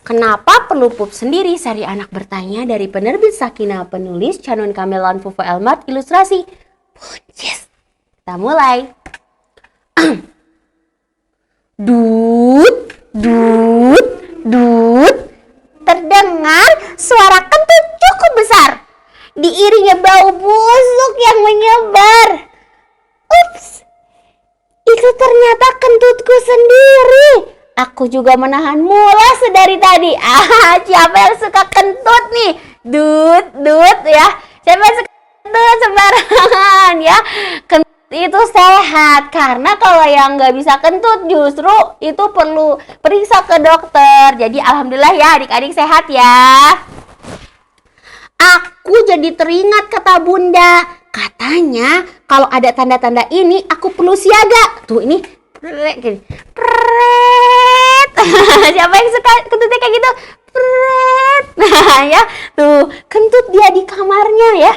Kenapa perlu pup sendiri? Sari Anak Bertanya dari penerbit Sakinah, penulis Canon Kamelan Fufu Elmat, ilustrasi Buncis. Kita mulai. Dut, dut, dut. Terdengar suara kentut cukup besar. Diiringi bau busuk yang menyebar. Ups, itu ternyata kentutku sendiri. Aku juga menahan mulas dari tadi. Siapa yang suka kentut nih? Dut, dut ya. Siapa yang suka kentut sembarangan ya? Kentut itu sehat, karena kalau yang nggak bisa kentut justru itu perlu periksa ke dokter. Jadi alhamdulillah ya adik-adik sehat ya. Aku jadi teringat kata bunda. Katanya kalau ada tanda-tanda ini aku perlu siaga. Tuh ini gini. Siapa yang suka kentutnya kayak gitu? Nah ya, tuh kentut dia di kamarnya ya.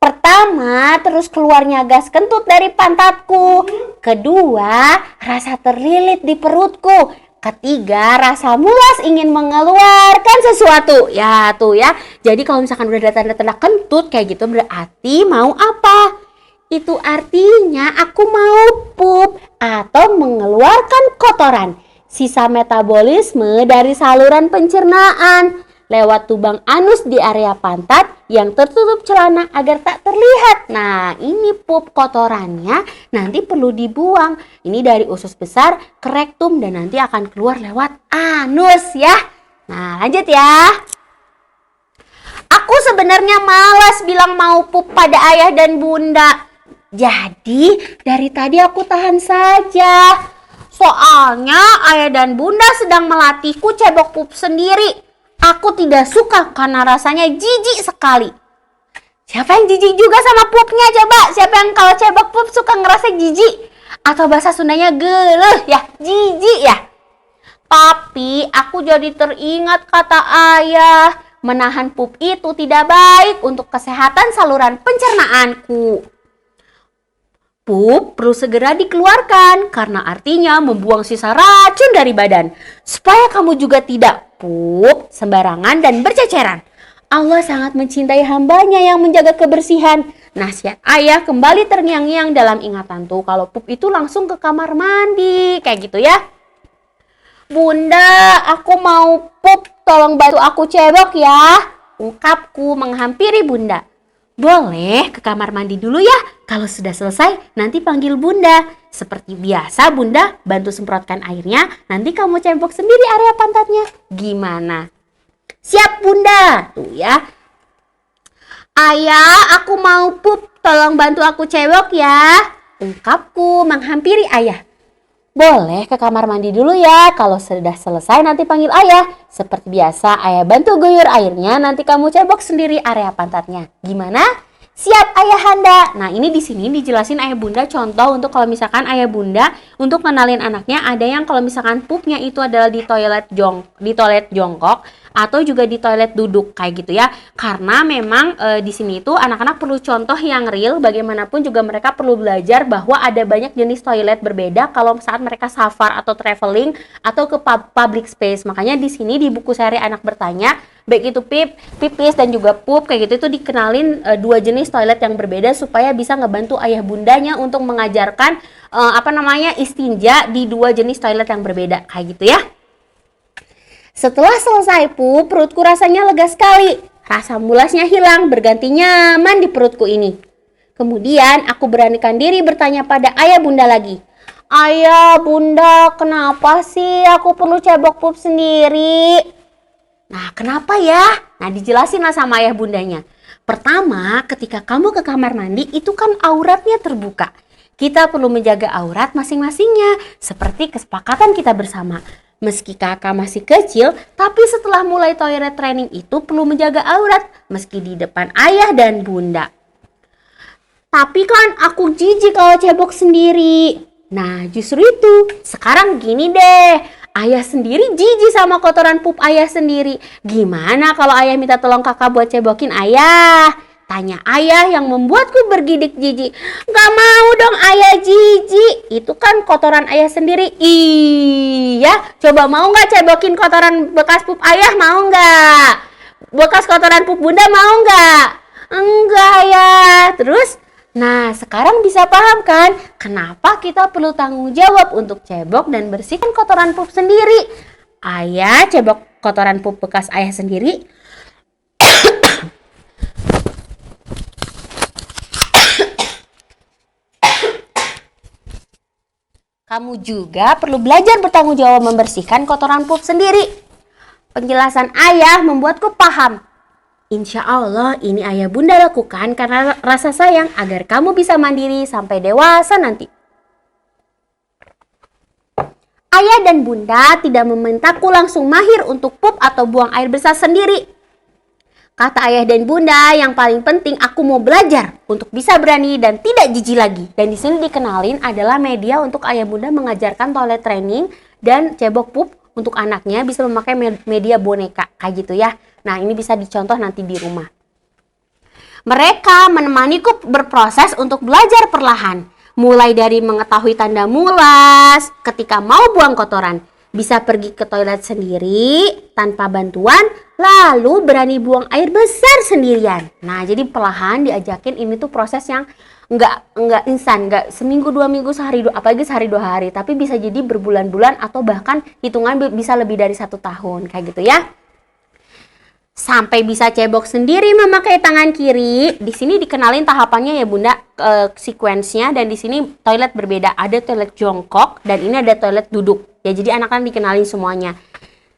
Pertama, terus keluarnya gas kentut dari pantatku. Kedua, rasa terlilit di perutku. Ketiga, rasa mulas ingin mengeluarkan sesuatu. Ya tuh ya. Jadi kalau misalkan udah ada tanda-tanda kentut kayak gitu, berarti mau apa? Itu artinya aku mau pup atau mengeluarkan kotoran. Sisa metabolisme dari saluran pencernaan lewat tubang anus di area pantat yang tertutup celana agar tak terlihat. Nah, ini pup kotorannya nanti perlu dibuang. Ini dari usus besar ke rektum dan nanti akan keluar lewat anus ya. Nah, lanjut ya. Aku sebenarnya malas bilang mau pup pada ayah dan bunda. Jadi, dari tadi aku tahan saja. Soalnya ayah dan bunda sedang melatihku cebok pup sendiri. Aku tidak suka karena rasanya jijik sekali. Siapa yang jijik juga sama pupnya coba? Siapa yang kalau cebok pup suka ngerasa jijik? Atau bahasa Sundanya geleh ya, jijik ya. Tapi aku jadi teringat kata ayah, menahan pup itu tidak baik untuk kesehatan saluran pencernaanku. Pup perlu segera dikeluarkan karena artinya membuang sisa racun dari badan. Supaya kamu juga tidak pup sembarangan dan berceceran. Allah sangat mencintai hambanya yang menjaga kebersihan. Nasihat ayah kembali terngiang-ngiang dalam ingatan tuh. Kalau pup itu langsung ke kamar mandi. Kayak gitu ya. Bunda, aku mau pup. Tolong bantu aku cebok ya. Ungkapku menghampiri bunda. Boleh ke kamar mandi dulu ya. Kalau sudah selesai nanti panggil bunda. Seperti biasa bunda bantu semprotkan airnya. Nanti kamu cebok sendiri area pantatnya. Gimana? Siap bunda. Tuh ya. Ayah, aku mau pup. Tolong bantu aku cebok ya. Ungkapku menghampiri ayah. Boleh ke kamar mandi dulu ya. Kalau sudah selesai nanti panggil ayah. Seperti biasa ayah bantu guyur airnya. Nanti kamu cebok sendiri area pantatnya. Gimana? Siap ayahanda. Nah ini di sini dijelasin ayah bunda contoh untuk kalau misalkan ayah bunda untuk kenalin anaknya ada yang kalau misalkan pupnya itu adalah di toilet jongkok atau juga di toilet duduk kayak gitu ya. Karena memang di sini itu anak-anak perlu contoh yang real. Bagaimanapun juga mereka perlu belajar bahwa ada banyak jenis toilet berbeda kalau saat mereka safar atau traveling atau ke public space. Makanya di sini di buku seri Anak Bertanya baik itu pipis dan juga pup kayak gitu itu dikenalin dua jenis toilet yang berbeda supaya bisa ngebantu ayah bundanya untuk mengajarkan istinja di dua jenis toilet yang berbeda kayak gitu ya. Setelah selesai pup, perutku rasanya lega sekali. Rasa mulasnya hilang, berganti nyaman di perutku ini. Kemudian aku beranikan diri bertanya pada ayah bunda lagi. Ayah bunda, kenapa sih aku perlu cebok pup sendiri? Nah, kenapa ya? Nah, dijelasin lah sama ayah bundanya. Pertama, ketika kamu ke kamar mandi, itu kan auratnya terbuka. Kita perlu menjaga aurat masing-masingnya, seperti kesepakatan kita bersama. Meski kakak masih kecil, tapi setelah mulai toilet training itu perlu menjaga aurat, meski di depan ayah dan bunda. Tapi kan aku jijik kalau cebok sendiri. Nah, justru itu. Sekarang gini deh. Ayah sendiri jijik sama kotoran pup ayah sendiri. Gimana kalau ayah minta tolong kakak buat cebokin ayah? Tanya ayah yang membuatku bergidik jijik. Gak mau dong ayah jijik. Itu kan kotoran ayah sendiri. Ih Iya, coba mau nggak cebokin kotoran bekas pup ayah, mau nggak? Bekas kotoran pup bunda mau nggak? Enggak ya. Terus, nah sekarang bisa paham kan kenapa kita perlu tanggung jawab untuk cebok dan bersihkan kotoran pup sendiri. Ayah cebok kotoran pup bekas ayah sendiri. Kamu juga perlu belajar bertanggung jawab membersihkan kotoran pup sendiri. Penjelasan ayah membuatku paham. Insya Allah ini ayah bunda lakukan karena rasa sayang agar kamu bisa mandiri sampai dewasa nanti. Ayah dan bunda tidak memintaku langsung mahir untuk pup atau buang air besar sendiri. Kata ayah dan bunda, yang paling penting aku mau belajar untuk bisa berani dan tidak jijik lagi. Dan di sini dikenalin adalah media untuk ayah bunda mengajarkan toilet training dan cebok pup untuk anaknya bisa memakai media boneka kayak gitu ya. Nah, ini bisa dicontoh nanti di rumah. Mereka menemaniku berproses untuk belajar perlahan. Mulai dari mengetahui tanda mulas ketika mau buang kotoran. Bisa pergi ke toilet sendiri tanpa bantuan, lalu berani buang air besar sendirian. Nah, jadi perlahan diajakin ini tuh proses yang nggak instan, nggak seminggu, 2 minggu, sehari, apalagi sehari 2 hari, tapi bisa jadi berbulan-bulan atau bahkan hitungan bisa lebih dari 1 tahun kayak gitu ya. Sampai bisa cebok sendiri memakai tangan kiri. Di sini dikenalin tahapannya ya bunda, sequence-nya, dan di sini toilet berbeda. Ada toilet jongkok dan ini ada toilet duduk. Ya jadi anak-anak dikenalin semuanya.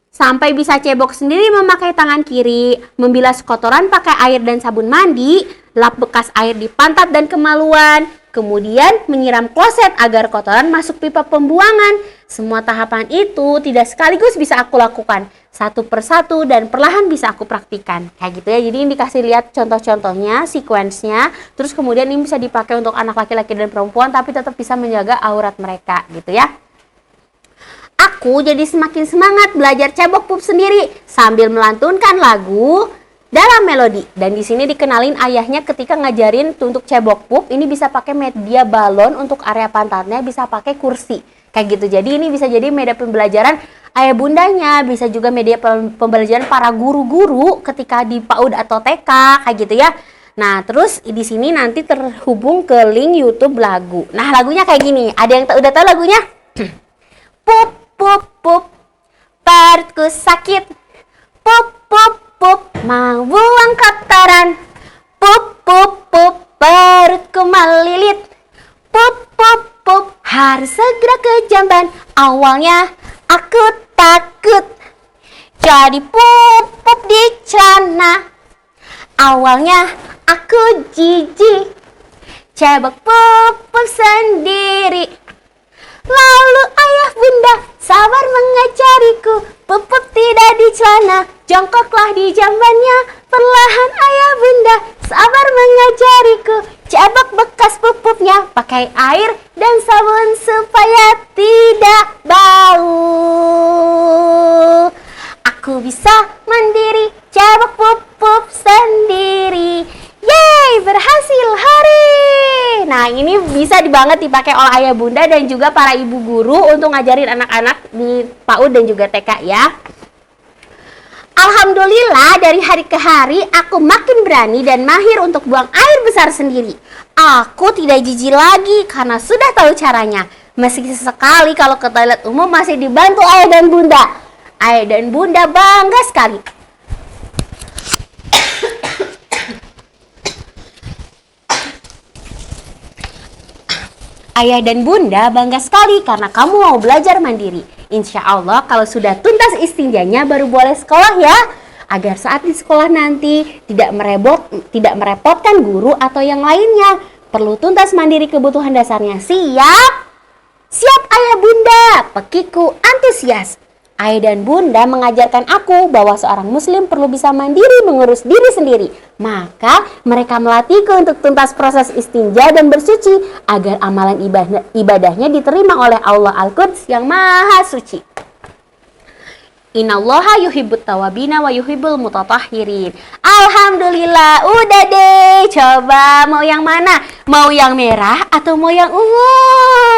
Sampai bisa cebok sendiri memakai tangan kiri, membilas kotoran pakai air dan sabun mandi, lap bekas air di pantat dan kemaluan, kemudian menyiram kloset agar kotoran masuk pipa pembuangan. Semua tahapan itu tidak sekaligus bisa aku lakukan, satu persatu dan perlahan bisa aku praktikan. Kayak gitu ya, jadi ini dikasih lihat contoh-contohnya, sequence-nya, terus kemudian ini bisa dipakai untuk anak laki-laki dan perempuan, tapi tetap bisa menjaga aurat mereka gitu ya. Aku jadi semakin semangat belajar cebok pup sendiri sambil melantunkan lagu dalam melodi. Dan di sini dikenalin ayahnya ketika ngajarin untuk cebok pup, ini bisa pakai media balon untuk area pantatnya, bisa pakai kursi. Kayak gitu. Jadi ini bisa jadi media pembelajaran ayah bundanya, bisa juga media pembelajaran para guru-guru ketika di PAUD atau TK kayak gitu ya. Nah, terus di sini nanti terhubung ke link YouTube lagu. Nah, lagunya kayak gini. Ada yang udah tahu lagunya? Pup pup pup, perutku sakit. Pup pup pup, mau buang kotoran. Pup pup pup, perutku melilit. Pup pup pup, harus segera ke jamban. Awalnya aku takut jadi pup pup di celana. Awalnya aku jijik cebok pup pup sendiri. Lalu ayah bunda sabar mengajariku, pup tidak di celana, jongkoklah di jambannya. Perlahan ayah bunda sabar mengajariku, cebok bekas pupupnya pakai air dan sabun supaya tidak bau. Aku bisa mandiri cebok pup sendiri. Yeay, berhasil, hari. Nah, ini bisa banget dipakai oleh ayah bunda dan juga para ibu guru untuk ngajarin anak-anak di PAUD dan juga TK ya. Alhamdulillah, dari hari ke hari aku makin berani dan mahir untuk buang air besar sendiri. Aku tidak jijik lagi karena sudah tahu caranya. Meski sesekali kalau ke toilet umum masih dibantu ayah dan bunda. Ayah dan bunda bangga sekali. Ayah dan bunda bangga sekali karena kamu mau belajar mandiri. Insya Allah kalau sudah tuntas istinjanya baru boleh sekolah ya. Agar saat di sekolah nanti tidak merepotkan guru atau yang lainnya. Perlu tuntas mandiri kebutuhan dasarnya. Siap? Siap ayah bunda, pekiku antusias. Ayah dan bunda mengajarkan aku bahwa seorang muslim perlu bisa mandiri mengurus diri sendiri. Maka mereka melatihku untuk tuntas proses istinja dan bersuci agar amalan ibadahnya diterima oleh Allah Al-Quds yang maha suci. Innallaha yuhibbut tawabina wa yuhibbul mutatahhirin. Alhamdulillah, udah deh. Coba mau yang mana? Mau yang merah atau mau yang ungu?